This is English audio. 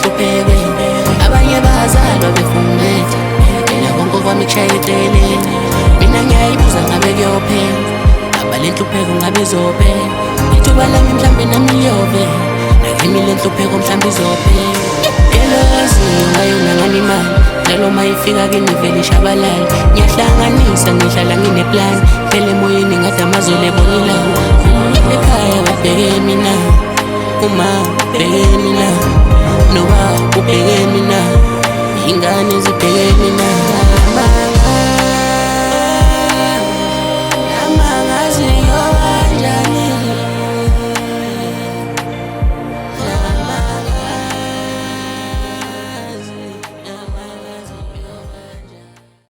inhlupheko. Abanye bazalwa befungethe, mina konke kwami kushaya eceleni. Mina ngiyayibuza ngabe kuyophela, abale inhlupheko ngabe izophela. Ithuba lami mhlambe nami liyovela, nakimi le inhlupheko mhlambe izophela. Eloyaziyo ngayona ngani imali, njalo mayifika kini vele ishabalala. Ngiyahlanganisa ngihlala ngineplani, phela emoyeni ngathi amazolo ebonilana. Ekhaya babheke mina, uma ubheke mina, noba ubheke mina, ingane zibheke mina.